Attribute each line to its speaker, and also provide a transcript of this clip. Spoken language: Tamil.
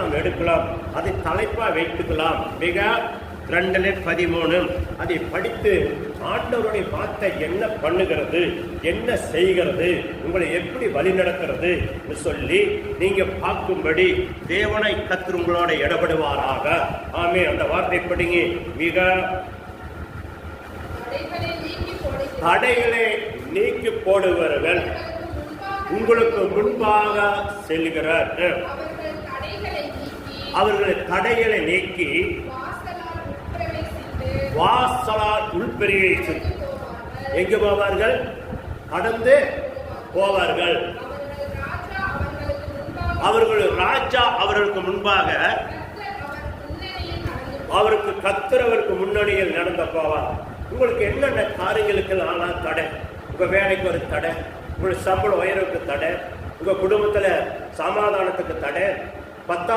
Speaker 1: நாம் எடுக்கலாம். அதை தலைப்பா வைத்துக்கலாம். மிக 2:13 அதை படித்து ஆண்டவருடைய வார்த்தை என்ன பண்ணுகிறது, என்ன செய்கிறது, உங்களை எப்படி வழி நடக்கிறது சொல்லி நீங்க பார்க்கும்படி தேவனை கர்த்தர் உங்களோட இடப்படுவாராக. ஆமே. அந்த வார்த்தை படிங்க. மிக தடைகளை நீக்கி போடுவார்கள், உங்களுக்கு முன்பாக செல்கிறார். அவர்கள் தடைகளை நீக்கி வாசலால் உள்பிரவேசி எங்கு போவார்கள்? கடந்து போவார்கள். அவர்கள் ராஜா அவர்களுக்கு முன்பாக, அவருக்கு கர்த்தருக்கு முன்னணியில் நடந்து போவார். உங்களுக்கு என்னென்ன காரியங்களுக்கு ஆனால் தடை? உங்க வேலைக்கு ஒரு தடை, உங்களுடைய சம்பள உயர்வுக்கு தடை, உங்க குடும்பத்துல சமாதானத்துக்கு தடை, 10